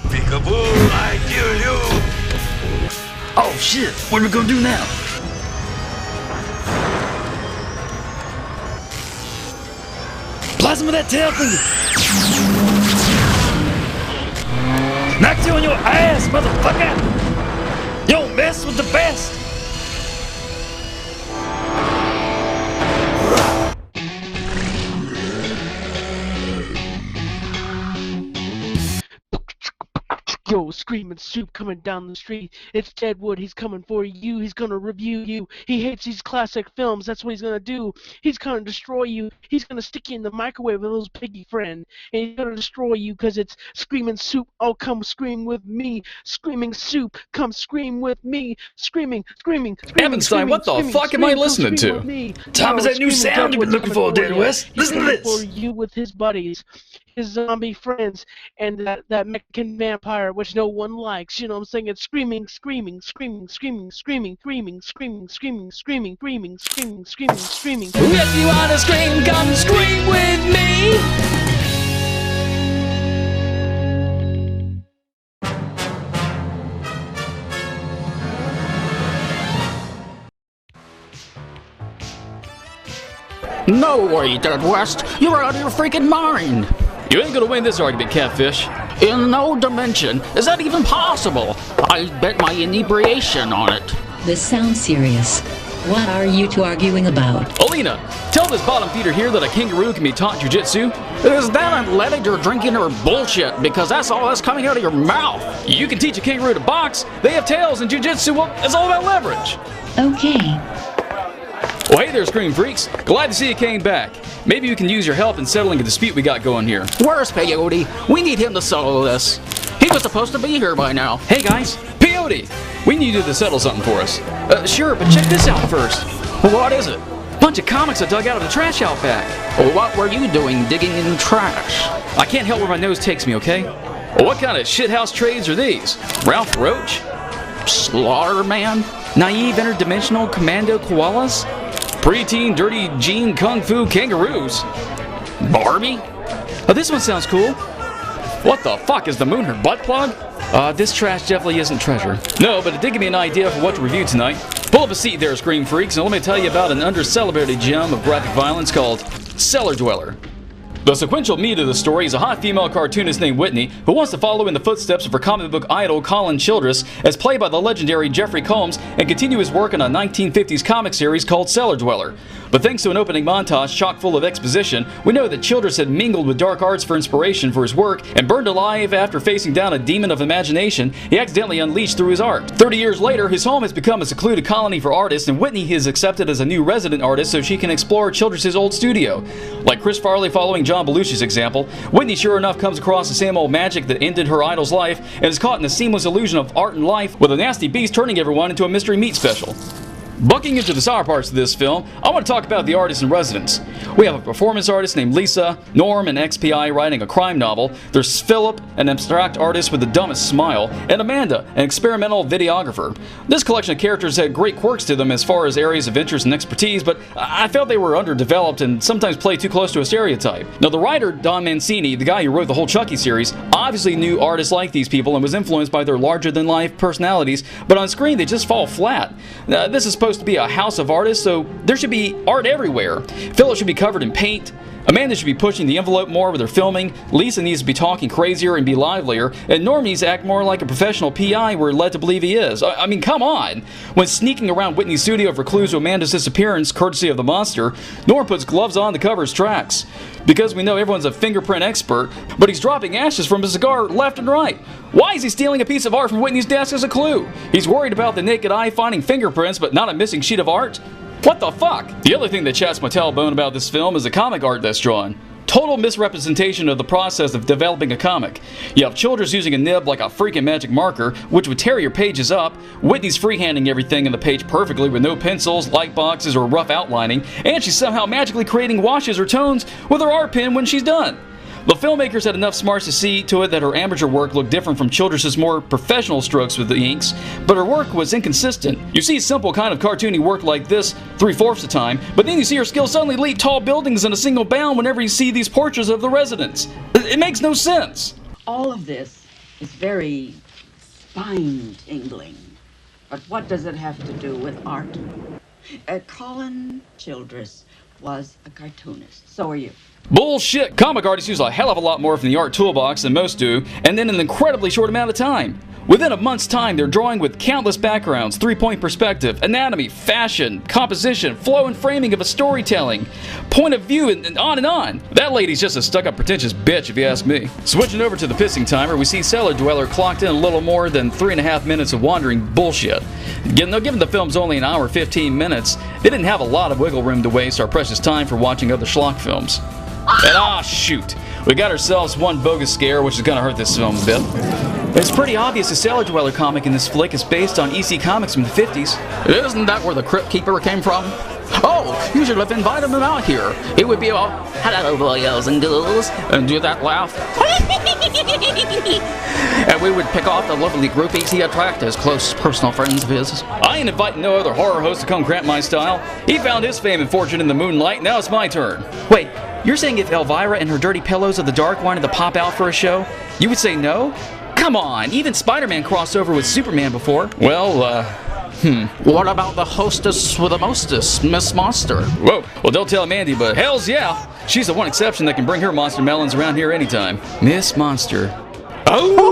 Peekaboo, I kill you! Oh shit, what are we gonna do now? Plasma that tail finger! Knocked you on your ass, motherfucker! You don't mess with the best! Yo, Screaming Soup coming down the street. It's Deadwood. He's coming for you. He's gonna review you. He hates these classic films. That's what he's gonna do. He's gonna destroy you. He's gonna stick you in the microwave with his piggy friend. And he's gonna destroy you because it's Screaming Soup. Oh, come scream with me. Screaming Soup, come scream with me. Screaming. Evanstein, what the fuck am I listening to? Tom, is that new sound you've been looking for, Dead West? Listen to this. For you with his buddies, his zombie friends, and that Mexican vampire, which no one likes. You know what I'm saying? It's screaming. If you wanna scream, come scream with me! No way, Dead West. You're out of your freaking mind. You ain't gonna win this argument, Catfish. In no dimension is that even possible. I bet my inebriation on it. This sounds serious. What are you two arguing about? Alina, tell this bottom feeder here that a kangaroo can be taught jujitsu. Is that athletic you're drinking or bullshit? Because that's all that's coming out of your mouth. You can teach a kangaroo to box. They have tails, and jujitsu, well, it's all about leverage. Okay. Well, hey there, Scream Freaks. Glad to see you came back. Maybe you can use your help in settling a dispute we got going here. Where's Peyote? We need him to settle this. He was supposed to be here by now. Hey guys, Peyote! We need you to settle something for us. Sure, but check this out first. What is it? Bunch of comics I dug out of the trash out back. Well, what were you doing digging in trash? I can't help where my nose takes me, okay? Well, what kind of shithouse trades are these? Ralph Roach? Slaughter Man? Naive interdimensional commando koalas? Preteen dirty jean kung fu kangaroos? Barbie? Oh, this one sounds cool. What the fuck, is the moon her butt plug? This trash definitely isn't treasure. No, but it did give me an idea for what to review tonight. Pull up a seat there, Scream Freaks, and let me tell you about an under-celebrated gem of graphic violence called Cellar Dweller. The sequential meat of the story is a hot female cartoonist named Whitney who wants to follow in the footsteps of her comic book idol Colin Childress as played by the legendary Jeffrey Combs and continue his work on a 1950s comic series called Cellar Dweller. But thanks to an opening montage chock full of exposition, we know that Childress had mingled with dark arts for inspiration for his work and burned alive after facing down a demon of imagination he accidentally unleashed through his art. 30 years later, his home has become a secluded colony for artists, and Whitney is accepted as a new resident artist so she can explore Childress' old studio. Like Chris Farley following John Belushi's example, Whitney sure enough comes across the same old magic that ended her idol's life and is caught in the seamless illusion of art and life, with a nasty beast turning everyone into a mystery meat special. Bucking into the sour parts of this film, I want to talk about the artists in residence. We have a performance artist named Lisa, Norm, an XPI writing a crime novel, there's Philip, an abstract artist with the dumbest smile, and Amanda, an experimental videographer. This collection of characters had great quirks to them as far as areas of interest and expertise, but I felt they were underdeveloped and sometimes played too close to a stereotype. Now, the writer, Don Mancini, the guy who wrote the whole Chucky series, obviously knew artists like these people and was influenced by their larger-than-life personalities, but on screen they just fall flat. This is supposed to be a house of artists, so there should be art everywhere. Philip should be covered in paint. Amanda should be pushing the envelope more with her filming. Lisa needs to be talking crazier and be livelier. And Norm needs to act more like a professional PI we're led to believe he is. I mean, come on! When sneaking around Whitney's studio for clues to Amanda's disappearance, courtesy of the monster, Norm puts gloves on to cover his tracks. Because we know everyone's a fingerprint expert, but he's dropping ashes from his cigar left and right. Why is he stealing a piece of art from Whitney's desk as a clue? He's worried about the naked eye finding fingerprints, but not a missing sheet of art? What the fuck? The other thing that chats my tailbone about this film is the comic art that's drawn. Total misrepresentation of the process of developing a comic. You have Childress using a nib like a freaking magic marker, which would tear your pages up. Whitney's freehanding everything in the page perfectly with no pencils, light boxes, or rough outlining, and she's somehow magically creating washes or tones with her art pen when she's done. The filmmakers had enough smarts to see to it that her amateur work looked different from Childress's more professional strokes with the inks, but her work was inconsistent. You see simple kind of cartoony work like this 3/4 of the time, but then you see her skills suddenly leap tall buildings in a single bound whenever you see these portraits of the residents. It makes no sense. All of this is very spine-tingling. But what does it have to do with art? Colin Childress was a cartoonist. So are you. Bullshit! Comic artists use a hell of a lot more from the art toolbox than most do, and in an incredibly short amount of time. Within a month's time, they're drawing with countless backgrounds, three-point perspective, anatomy, fashion, composition, flow and framing of a storytelling, point of view, and on and on. That lady's just a stuck-up pretentious bitch if you ask me. Switching over to the pissing timer, we see Cellar Dweller clocked in a little more than 3.5 minutes of wandering bullshit. Given the film's only an hour 15 minutes, they didn't have a lot of wiggle room to waste our precious time for watching other schlock films. And shoot, we got ourselves one bogus scare which is gonna hurt this film a bit. It's pretty obvious the Cellar Dweller comic in this flick is based on EC Comics from the 50s. Isn't that where the Crypt Keeper came from? Oh, you should have invited him out here. He would be all, hello boys and girls, and do that laugh. And we would pick off the lovely groupies he attracted as close personal friends of his. I ain't inviting no other horror host to come cramp my style. He found his fame and fortune in the moonlight, now it's my turn. Wait, you're saying if Elvira and her dirty pillows of the dark wanted to pop out for a show, you would say no? Come on, even Spider-Man crossed over with Superman before. Well, What about the hostess with the mostest, Miss Monster? Whoa, well don't tell Mandy, but hells yeah. She's the one exception that can bring her monster melons around here anytime. Miss Monster. Oh!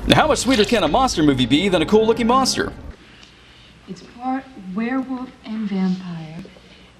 Now how much sweeter can a monster movie be than a cool-looking monster? It's part werewolf and vampire,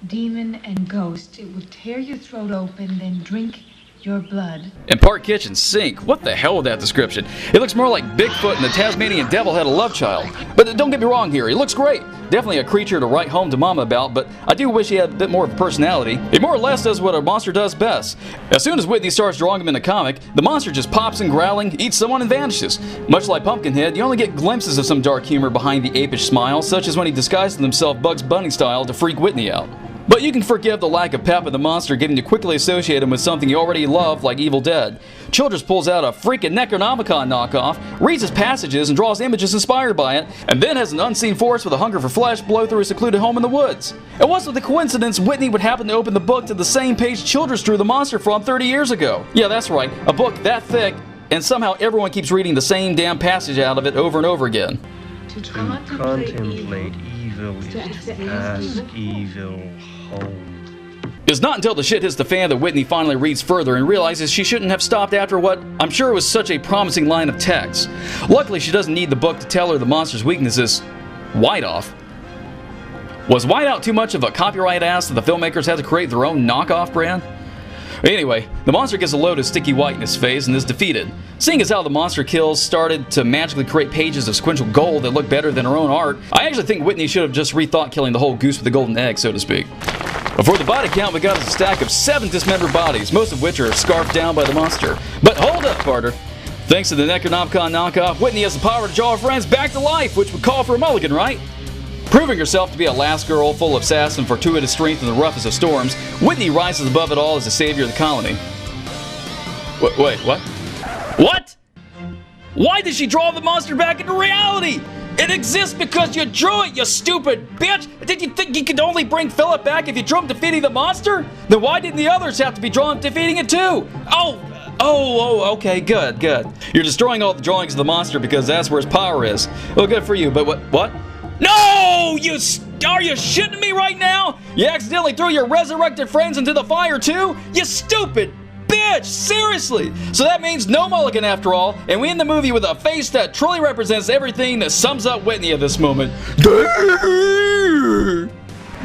demon and ghost. It will tear your throat open, then drink your blood. And part kitchen sink. What the hell with that description? It looks more like Bigfoot and the Tasmanian Devil had a love child. But don't get me wrong here, he looks great. Definitely a creature to write home to mama about, but I do wish he had a bit more of a personality. He more or less does what a monster does best. As soon as Whitney starts drawing him in a comic, the monster just pops in growling, eats someone and vanishes. Much like Pumpkinhead, you only get glimpses of some dark humor behind the apish smile, such as when he disguises himself Bugs Bunny style to freak Whitney out. But you can forgive the lack of pep of the monster getting to quickly associate him with something you already love like Evil Dead. Childress pulls out a freaking Necronomicon knockoff, reads his passages and draws images inspired by it, and then has an unseen force with a hunger for flesh blow through a secluded home in the woods. And what's with the coincidence Whitney would happen to open the book to the same page Childress drew the monster from 30 years ago? Yeah, that's right, a book that thick, and somehow everyone keeps reading the same damn passage out of it over and over again. To Contemplate evil is to ask evil home. It's not until the shit hits the fan that Whitney finally reads further and realizes she shouldn't have stopped after what I'm sure was such a promising line of text. Luckily, she doesn't need the book to tell her the monster's weakness is white-off. Was whiteout too much of a copyright ass that the filmmakers had to create their own knockoff brand? Anyway, the monster gets a load of sticky white in his face and is defeated. Seeing as how the monster kills started to magically create pages of sequential gold that look better than her own art, I actually think Whitney should have just rethought killing the whole goose with the golden egg, so to speak. Before the body count, we got a stack of 7 dismembered bodies, most of which are scarfed down by the monster. But hold up, Carter. Thanks to the Necronomicon knockoff, Whitney has the power to draw her friends back to life, which would call for a mulligan, right? Proving herself to be a last girl full of sass and fortuitous strength in the roughest of storms, Whitney rises above it all as the savior of the colony. Wait, what? What? Why did she draw the monster back into reality? It exists because you drew it, you stupid bitch! Did you think you could only bring Philip back if you drew him defeating the monster? Then why didn't the others have to be drawn defeating it too? Oh, okay, good. You're destroying all the drawings of the monster because that's where his power is. Well, good for you, but what? No! Are you shitting me right now? You accidentally threw your resurrected friends into the fire too? You stupid bitch! Seriously! So that means no mulligan after all, and we end the movie with a face that truly represents everything that sums up Whitney at this moment.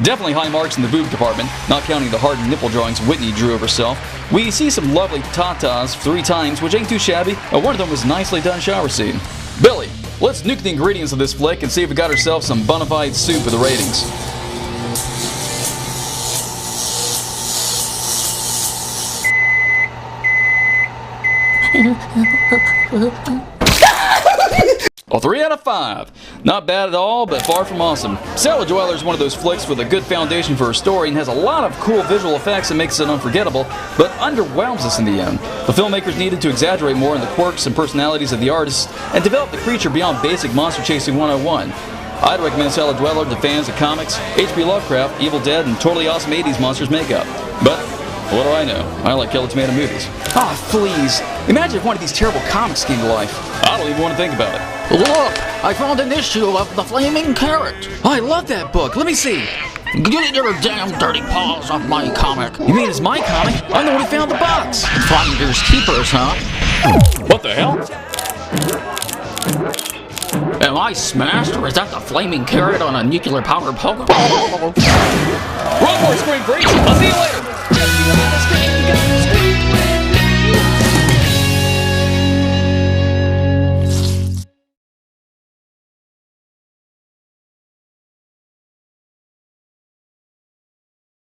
Definitely high marks in the boob department, not counting the hardened nipple drawings Whitney drew of herself. We see some lovely tatas 3 times, which ain't too shabby, and one of them was a nicely done shower scene. Billy, let's nuke the ingredients of this flick and see if we got ourselves some bona fide soup with the ratings. A 3 out of 5. Not bad at all, but far from awesome. Cellar Dweller is one of those flicks with a good foundation for a story and has a lot of cool visual effects that makes it unforgettable, but underwhelms us in the end. The filmmakers needed to exaggerate more in the quirks and personalities of the artists and develop the creature beyond basic monster chasing 101. I'd recommend Cellar Dweller to fans of comics, H.P. Lovecraft, Evil Dead, and totally awesome 80s monsters makeup. But what do I know? I like Killer Tomato movies. Ah, please. Imagine if one of these terrible comics came to life. I don't even want to think about it. Look, I found an issue of The Flaming Carrot. I love that book. Let me see. Get your damn dirty paws off my comic. You mean it's my comic? I'm the one who found the box. Finders keepers, huh? What the hell? Am I smashed, or is that the Flaming Carrot on a nuclear-powered Pokemon? Run for it, Screen Freaks! I'll see you later!